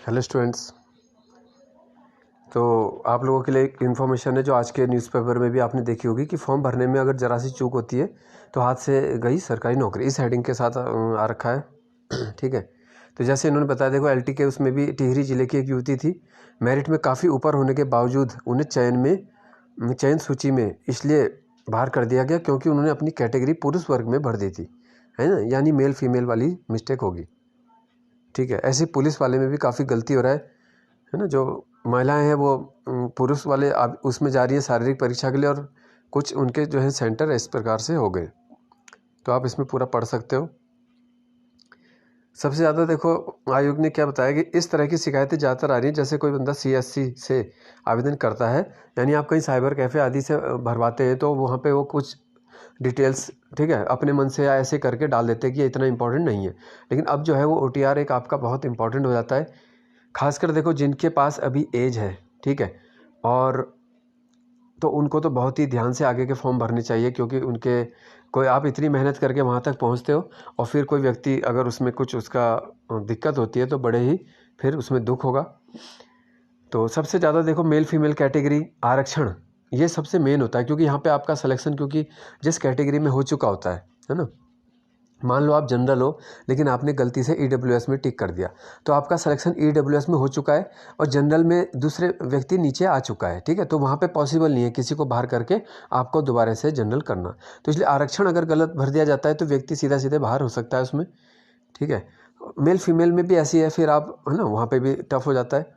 Hello students. तो आप लोगों के लिए एक इन्फॉर्मेशन है जो आज के न्यूज़पेपर में भी आपने देखी होगी कि फॉर्म भरने में अगर ज़रा सी चूक होती है तो हाथ से गई सरकारी नौकरी, इस हेडिंग के साथ आ रखा है। ठीक है। तो जैसे इन्होंने बताया, देखो एलटी के उसमें भी टिहरी जिले की एक युवती थी। मेरिट में काफ़ी ऊपर होने के बावजूद उन्हें चयन सूची में इसलिए बाहर कर दिया गया क्योंकि उन्होंने अपनी कैटेगरी पुरुष वर्ग में भर दी थी, है ना, यानी मेल फीमेल वाली मिस्टेक होगी। ठीक है। ऐसे पुलिस वाले में भी काफ़ी गलती हो रहा है ना। जो महिलाएं हैं वो पुरुष वाले उसमें जा रही हैं शारीरिक परीक्षा के लिए, और कुछ उनके जो है सेंटर इस प्रकार से हो गए। तो आप इसमें पूरा पढ़ सकते हो। सबसे ज़्यादा देखो आयोग ने क्या बताया कि इस तरह की शिकायतें ज़्यादातर आ रही हैं जैसे कोई बंदा सीएससी से आवेदन करता है, यानी आप कहीं साइबर कैफ़े आदि से भरवाते हैं तो वहाँ पे वो कुछ डिटेल्स, ठीक है, अपने मन से या ऐसे करके डाल देते हैं कि ये इतना इंपॉर्टेंट नहीं है। लेकिन अब जो है वो OTR एक आपका बहुत इंपॉर्टेंट हो जाता है। खासकर देखो जिनके पास अभी एज है, ठीक है, और तो उनको तो बहुत ही ध्यान से आगे के फॉर्म भरने चाहिए, क्योंकि उनके कोई आप इतनी मेहनत करके वहाँ तक पहुँचते हो और फिर कोई व्यक्ति अगर उसमें कुछ उसका दिक्कत होती है तो बड़े ही फिर उसमें दुख होगा। तो सबसे ज़्यादा देखो मेल फीमेल कैटेगरी आरक्षण ये सबसे मेन होता है, क्योंकि यहाँ पे आपका सिलेक्शन क्योंकि जिस कैटेगरी में हो चुका होता है ना। मान लो आप जनरल हो लेकिन आपने गलती से EWS में टिक कर दिया तो आपका सिलेक्शन EWS में हो चुका है और जनरल में दूसरे व्यक्ति नीचे आ चुका है, ठीक है। तो वहाँ पे पॉसिबल नहीं है किसी को बाहर करके आपको दोबारा से जनरल करना। तो इसलिए आरक्षण अगर गलत भर दिया जाता है तो व्यक्ति सीधा सीधे बाहर हो सकता है उसमें, ठीक है। मेल फीमेल में भी ऐसी है, फिर आप है ना वहाँ पर भी टफ हो जाता है।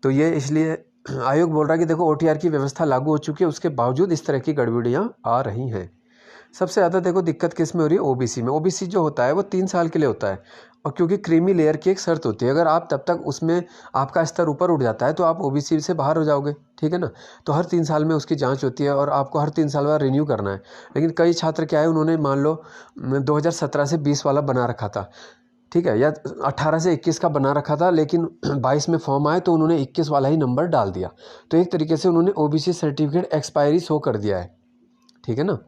तो ये इसलिए आयोग बोल रहा है कि देखो OTR की व्यवस्था लागू हो चुकी है, उसके बावजूद इस तरह की गड़बड़ियाँ आ रही हैं। सबसे ज़्यादा देखो दिक्कत किस में हो रही है, OBC में। OBC जो होता है वो 3 साल के लिए होता है, और क्योंकि क्रीमी लेयर की एक शर्त होती है, अगर आप तब तक उसमें आपका स्तर ऊपर उठ जाता है तो आप OBC से बाहर हो जाओगे, ठीक है ना। तो हर 3 साल में उसकी जांच होती है और आपको हर 3 साल बाद रिन्यू करना है। लेकिन कई छात्र क्या है, उन्होंने मान लो 2017 से 20 वाला बना रखा था, ठीक है, या 18 से 21 का बना रखा था, लेकिन 22 में फॉर्म आए तो उन्होंने 21 वाला ही नंबर डाल दिया। तो एक तरीके से उन्होंने OBC सर्टिफिकेट एक्सपायरी शो कर दिया है, ठीक है ना।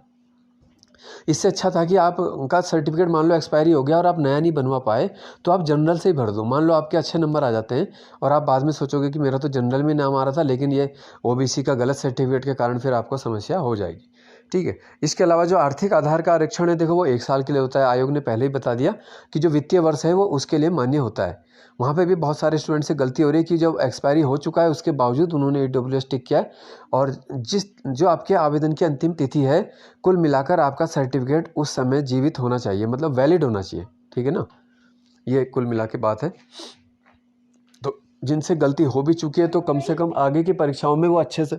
इससे अच्छा था कि आप उनका सर्टिफिकेट मान लो एक्सपायरी हो गया और आप नया नहीं बनवा पाए तो आप जनरल से ही भर दो। मान लो आपके अच्छे नंबर आ जाते हैं और आप बाद में सोचोगे कि मेरा तो जनरल में नाम आ रहा था, लेकिन ये OBC का गलत सर्टिफिकेट के कारण फिर आपको समस्या हो जाएगी, ठीक है। इसके अलावा जो आर्थिक आधार का आरक्षण है देखो वो 1 साल के लिए होता है। आयोग ने पहले ही बता दिया कि जो वित्तीय वर्ष है वो उसके लिए मान्य होता है। वहाँ पे भी बहुत सारे स्टूडेंट से गलती हो रही है कि जब एक्सपायरी हो चुका है उसके बावजूद उन्होंने EWS टिक किया है, और जो आपके आवेदन की अंतिम तिथि है कुल मिलाकर आपका सर्टिफिकेट उस समय जीवित होना चाहिए, मतलब वैलिड होना चाहिए, ठीक है ना। ये कुल मिला के बात है। तो जिनसे गलती हो भी चुकी है तो कम से कम आगे की परीक्षाओं में वो अच्छे से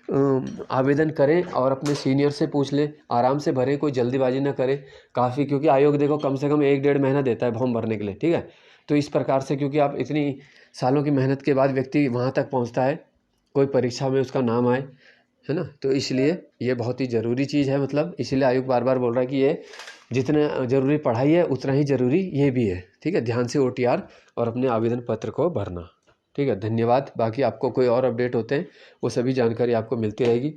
आवेदन करें और अपने सीनियर से पूछ लें, आराम से भरें, कोई जल्दीबाजी ना करें काफ़ी, क्योंकि आयोग देखो कम से कम 1-1.5 महीना देता है फॉर्म भरने के लिए, ठीक है। तो इस प्रकार से क्योंकि आप इतनी सालों की मेहनत के बाद व्यक्ति वहाँ तक पहुँचता है, कोई परीक्षा में उसका नाम आए, है ना, तो इसलिए ये बहुत ही ज़रूरी चीज़ है। मतलब इसलिए आयोग बार बार बोल रहा है कि ये जितना ज़रूरी पढ़ाई है उतना ही ज़रूरी ये भी है, ठीक है। ध्यान से OTR और अपने आवेदन पत्र को भरना, ठीक है। धन्यवाद। बाकी आपको कोई और अपडेट होते हैं वो सभी जानकारी आपको मिलती रहेगी।